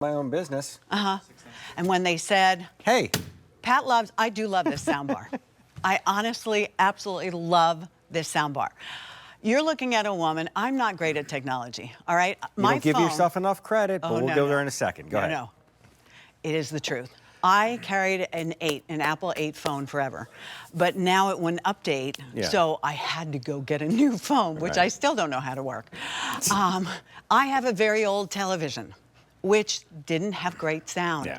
my own business. And when they said, Hey, Pat loves, I do love this soundbar. I honestly, absolutely love this soundbar. You're looking at a woman, I'm not great at technology, all right? you don't give yourself enough credit, but we'll go there in a second. Go ahead. No, it is the truth. I carried an Apple 8 phone forever, but now it wouldn't update, so I had to go get a new phone, which I still don't know how to work. I have a very old television, which didn't have great sound.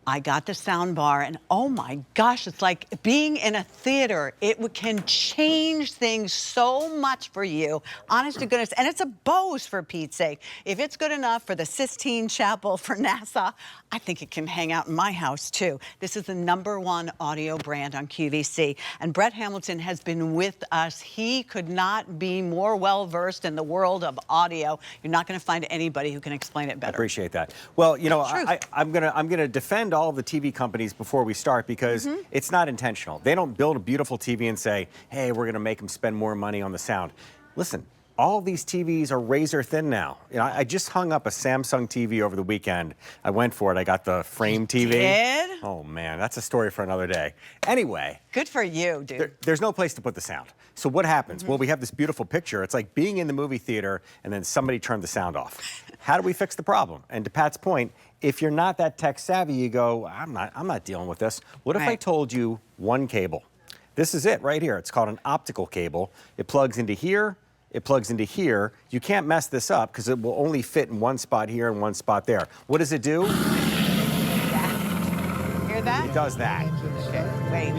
I got the sound bar, and oh my gosh, it's like being in a theater. It can change things so much for you, honest to goodness. And it's a Bose, for Pete's sake. If it's good enough for the Sistine Chapel for NASA, I think it can hang out in my house too. This is the #1 audio brand on QVC. And Brett Hamilton has been with us. He could not be more well-versed in the world of audio. You're not going to find anybody who can explain it better. I appreciate that. Well, you know, I'm gonna defend all of the TV companies before we start because it's not intentional. They don't build a beautiful TV and say, hey, we're gonna make them spend more money on the sound. Listen, all of these TVs are razor thin now. You know, I just hung up a Samsung TV over the weekend. I went for it. I got the frame TV. Did? Oh man, that's a story for another day. Anyway. Good for you, dude. There's no place to put the sound. So what happens? Well, we have this beautiful picture. It's like being in the movie theater and then somebody turned the sound off. How do we fix the problem? And to Pat's point, if you're not that tech savvy, you go, I'm not dealing with this. What if I told you one cable? This is it right here. It's called an optical cable. It plugs into here. It plugs into here. You can't mess this up because it will only fit in one spot here and one spot there. What does it do? Hear that? It does that. Okay, wait.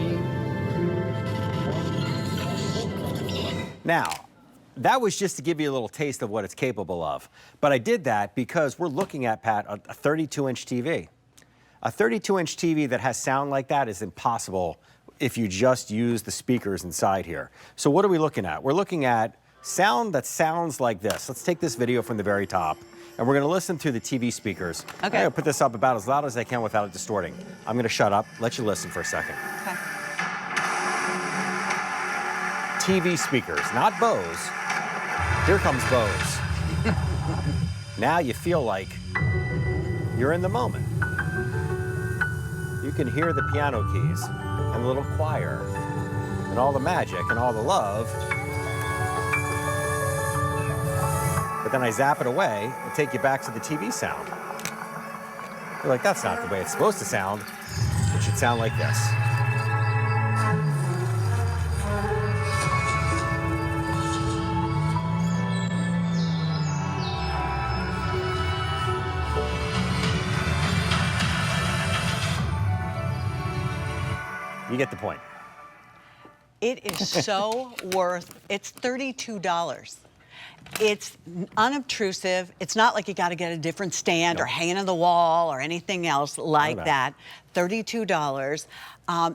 Now, that was just to give you a little taste of what it's capable of. But I did that because we're looking at, Pat, a 32-inch TV. A 32-inch TV that has sound like that is impossible if you just use the speakers inside here. So what are we looking at? We're looking at sound that sounds like this. Let's take this video from the very top, and we're going to listen through the TV speakers. Okay. I'm going to put this up about as loud as I can without it distorting. I'm going to shut up, let you listen for a second. Okay. TV speakers, not Bose. Here comes Bose. Now you feel like you're in the moment. You can hear the piano keys and the little choir and all the magic and all the love. But then I zap it away and take you back to the TV sound. You're like, that's not the way it's supposed to sound. It should sound like this. You get the point. It is so worth, it's $32. It's unobtrusive. It's not like you got to get a different stand or hang it on the wall or anything else like that. $32.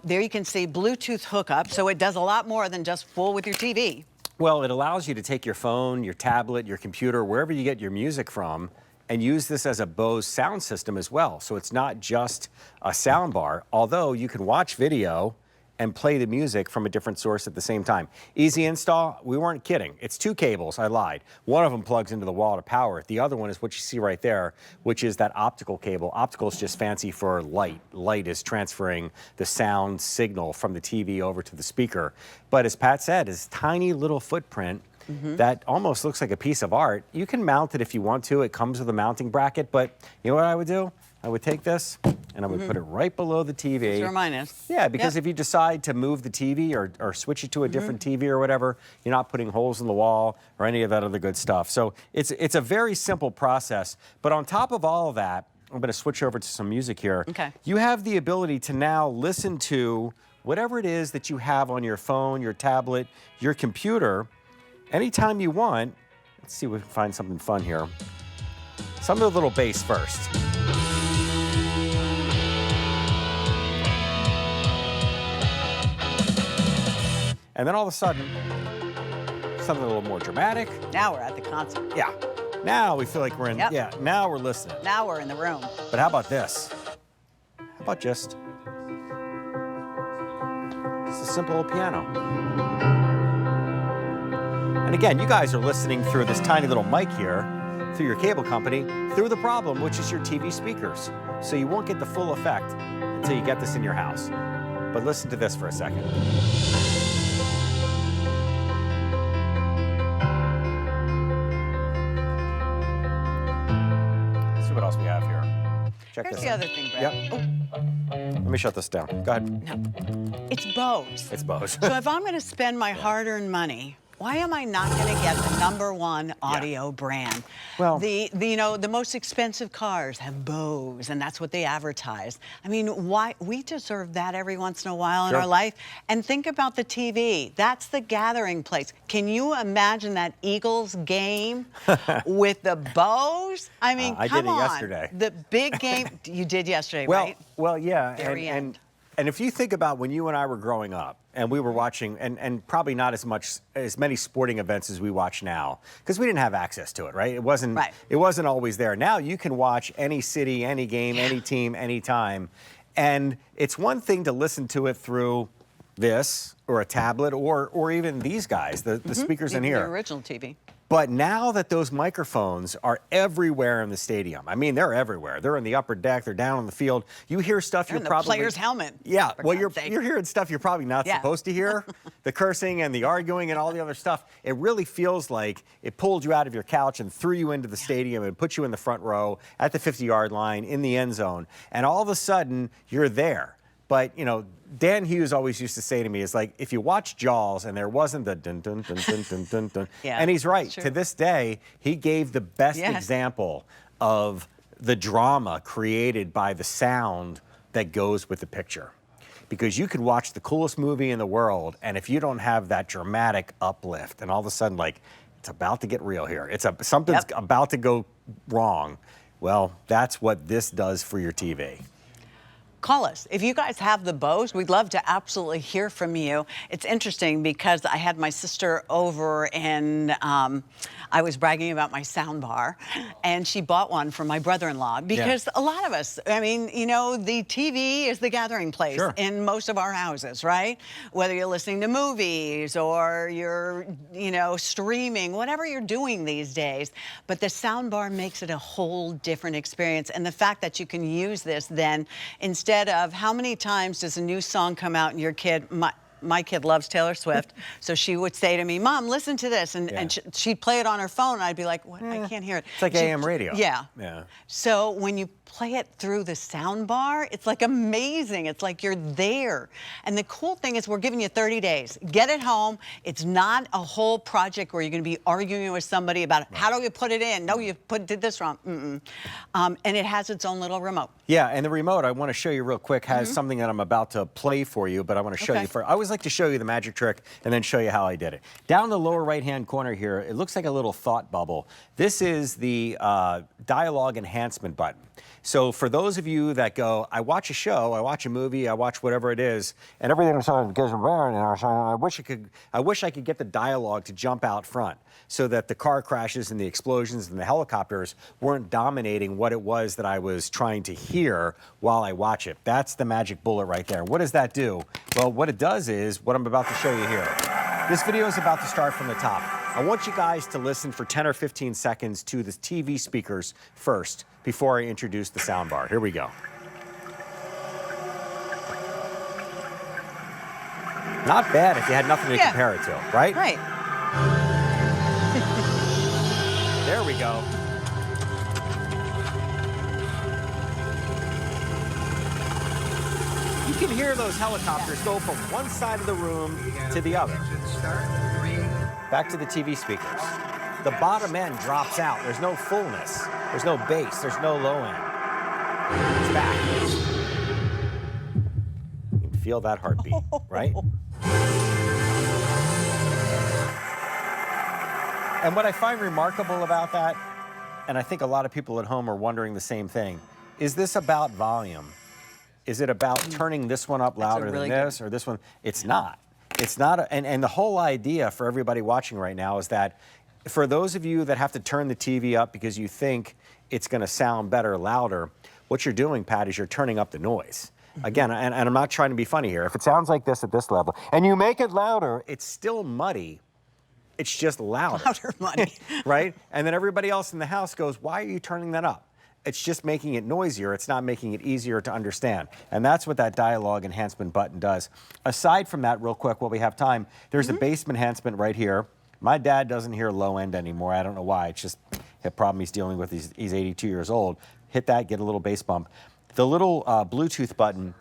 There you can see Bluetooth hookup, so it does a lot more than just fool with your TV. Well, it allows you to take your phone, your tablet, your computer, wherever you get your music from, and use this as a Bose sound system as well. So it's not just a sound bar, although you can watch video and play the music from a different source at the same time. Easy install, we weren't kidding. It's 2 cables, I lied. One of them plugs into the wall to power it. The other one is what you see right there, which is that optical cable. Optical is just fancy for light. Light is transferring the sound signal from the TV over to the speaker. But as Pat said, it's tiny little footprint that almost looks like a piece of art. You can mount it if you want to. It comes with a mounting bracket, but you know what I would do? I would take this and I would put it right below the TV. Sure, mine is. Yeah, because if you decide to move the TV or switch it to a different TV or whatever, you're not putting holes in the wall or any of that other good stuff. So it's a very simple process. But on top of all of that, I'm going to switch over to some music here. Okay. You have the ability to now listen to whatever it is that you have on your phone, your tablet, your computer, anytime you want. Let's see if we can find something fun here. Some of the little bass first. And then all of a sudden, something a little more dramatic. Now we're at the concert. Yeah. Now we feel like we're in, now we're listening. Now we're in the room. But how about this? How about just a simple little piano? And again, you guys are listening through this tiny little mic here. through your cable company through the problem, which is your TV speakers. So you won't get the full effect until you get this in your house. But listen to this for a second. Let's see what else we have here. Check Here's this the out. other thing, Brett. Yep. Oh, Let me shut this down. Go ahead. no. It's Bose. It's Bose. So if I'm going to spend my hard-earned money, why am I not going to get the #1 audio brand? Well, the most expensive cars have Bose, and that's what they advertise. I mean, why? We deserve that every once in a while in our life. And think about the TV. That's the gathering place. Can you imagine that Eagles game with the Bose? I mean, I come did it on. yesterday. The big game. You did yesterday, well, right? Well, yeah. Very end. And if you think about when you and I were growing up and we were watching, and probably not as many sporting events as we watch now, because we didn't have access to it, right? It wasn't always there. Now you can watch any city, any game, any team, anytime. And it's one thing to listen to it through this or a tablet or even these guys, the speakers in here. The original TV. But now that those microphones are everywhere in the stadium, I mean, they're everywhere. They're in the upper deck, they're down on the field. You hear stuff They're you're in the probably... player's helmet. Yeah, well, God's sake. you're hearing stuff you're probably not supposed to hear. The cursing and the arguing and all the other stuff. It really feels like it pulled you out of your couch and threw you into the stadium and put you in the front row at the 50-yard line in the end zone. And all of a sudden, you're there. But, you know, Dan Hughes always used to say to me, it's like, if you watch Jaws and there wasn't the dun dun dun dun dun dun dun, and he's right. To this day, he gave the best example of the drama created by the sound that goes with the picture. Because you could watch the coolest movie in the world, and if you don't have that dramatic uplift, and all of a sudden, like, it's about to get real here. Something's about to go wrong. Well, that's what this does for your TV. Call us. If you guys have the Bose, we'd love to absolutely hear from you. It's interesting because I had my sister over and I was bragging about my soundbar, and she bought one for my brother-in-law because a lot of us, I mean, you know, the TV is the gathering place in most of our houses, right? Whether you're listening to movies or you're, you know, streaming, whatever you're doing these days. But the soundbar makes it a whole different experience. And the fact that you can use this then instead of how many times does a new song come out and your kid, my kid loves Taylor Swift, so she would say to me, Mom, listen to this, and she'd play it on her phone, and I'd be like, what? I can't hear it. It's like AM radio. Yeah. So when you play it through the sound bar, it's like amazing. It's like you're there. And the cool thing is we're giving you 30 days. Get it home. It's not a whole project where you're going to be arguing with somebody about how do you put it in? No, you did this wrong. And it has its own little remote. Yeah, and the remote, I want to show you real quick, has something that I'm about to play for you, but I want to show you first. I always like to show you the magic trick and then show you how I did it. Down the lower right-hand corner here, it looks like a little thought bubble. This is the dialogue enhancement button. So for those of you that go, I watch a show, I watch a movie, I watch whatever it is, and everything goes around, and I wish I could get the dialogue to jump out front so that the car crashes and the explosions and the helicopters weren't dominating what it was that I was trying to hear while I watch it. That's the magic bullet right there. What does that do? Well, what it does is what I'm about to show you here. This video is about to start from the top. I want you guys to listen for 10 or 15 seconds to the TV speakers first before I introduce the soundbar. Here we go. Not bad if you had nothing to compare it to, right? Right. There we go. You can hear those helicopters go from one side of the room to the other. Back to the TV speakers. The bottom end drops out. There's no fullness. There's no bass. There's no low end. It's back. You can feel that heartbeat, right? And what I find remarkable about that, and I think a lot of people at home are wondering the same thing, is this about volume? Is it about turning this one up louder than this or this one? It's not. It's not. And the whole idea for everybody watching right now is that for those of you that have to turn the TV up because you think it's going to sound better, louder, what you're doing, Pat, is you're turning up the noise. Again, and I'm not trying to be funny here. If it sounds like this at this level and you make it louder, it's still muddy. It's just louder. Louder money. Right? And then everybody else in the house goes, why are you turning that up? It's just making it noisier. It's not making it easier to understand. And that's what that dialogue enhancement button does. Aside from that, real quick, while we have time, there's a bass enhancement right here. My dad doesn't hear low end anymore. I don't know why. It's just a problem he's dealing with. He's 82 years old. Hit that, get a little bass bump. The little Bluetooth button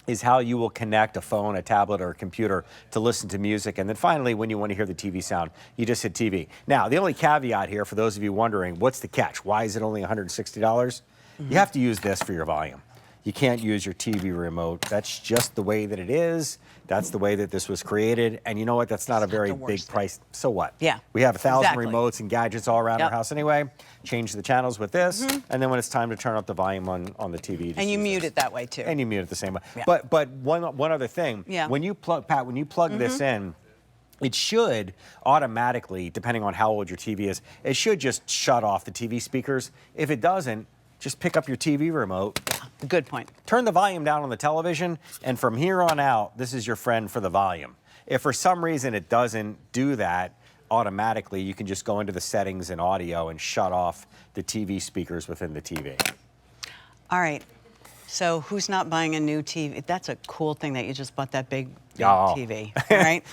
is how you will connect a phone, a tablet, or a computer to listen to music. And then finally, when you want to hear the TV sound, you just hit TV. Now, the only caveat here, for those of you wondering, what's the catch? Why is it only $160? You have to use this for your volume. You can't use your TV remote. That's just the way that it is. That's the way that this was created. And you know what? That's not a very big price. So what? Yeah. We have 1,000 Exactly. remotes and gadgets all around our house anyway. Change the channels with this. And then when it's time to turn up the volume on the TV. And you mute it that way too. And you mute it the same way. Yeah. But one other thing. Yeah. When you plug, Pat, when you plug this in, it should automatically, depending on how old your TV is, it should just shut off the TV speakers. If it doesn't, just pick up your TV remote. Good point. Turn the volume down on the television, and from here on out, this is your friend for the volume. If for some reason it doesn't do that automatically, you can just go into the settings in audio and shut off the TV speakers within the TV. All right. So who's not buying a new TV? That's a cool thing that you just bought that big TV, right?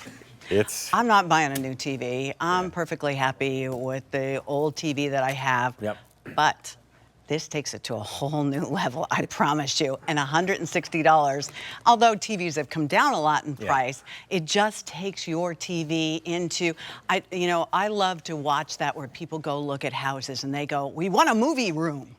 I'm not buying a new TV. I'm perfectly happy with the old TV that I have. Yep. But this takes it to a whole new level, I promise you. And $160, although TVs have come down a lot in price, it just takes your TV into, I love to watch that where people go look at houses and they go, we want a movie room,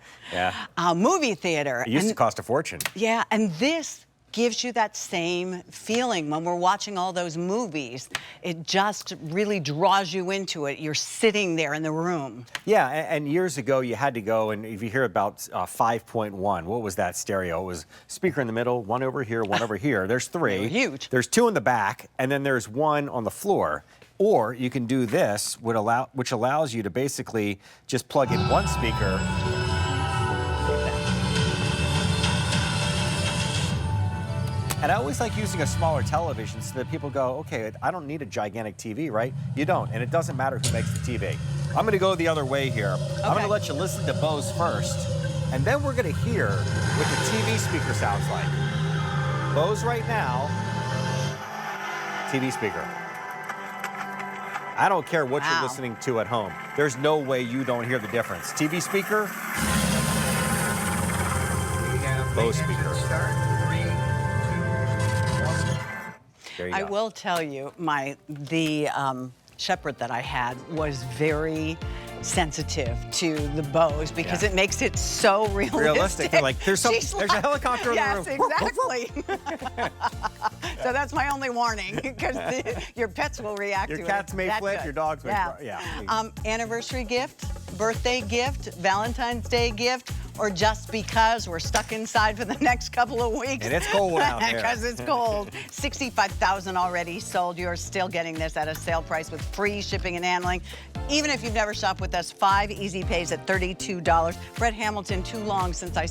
a movie theater. It used to cost a fortune. Yeah, and this gives you that same feeling when we're watching all those movies. It just really draws you into it. You're sitting there in the room. Yeah, and years ago you had to go, and if you hear about 5.1, what was that stereo? It was speaker in the middle, one over here, one over here. There's three. They're huge. There's two in the back, and then there's one on the floor. Or you can do this, which allows you to basically just plug in one speaker. And I always like using a smaller television so that people go, okay, I don't need a gigantic TV, right? You don't, and it doesn't matter who makes the TV. I'm gonna go the other way here. Okay. I'm gonna let you listen to Bose first, and then we're gonna hear what the TV speaker sounds like. Bose right now, TV speaker. I don't care what you're listening to at home. There's no way you don't hear the difference. TV speaker, Bose speaker. I will tell you, the shepherd that I had was very sensitive to the Bose because it makes it so realistic. They're like, there's a helicopter in the room. Yes, exactly. So that's my only warning, because your pets will react to it. Your cats may flip, your dogs may anniversary gift, birthday gift, Valentine's Day gift, or just because we're stuck inside for the next couple of weeks. And it's cold out there. Because it's cold. 65,000 already sold. You're still getting this at a sale price with free shipping and handling. Even if you've never shopped with us, 5 easy pays at $32. Fred Hamilton, too long since I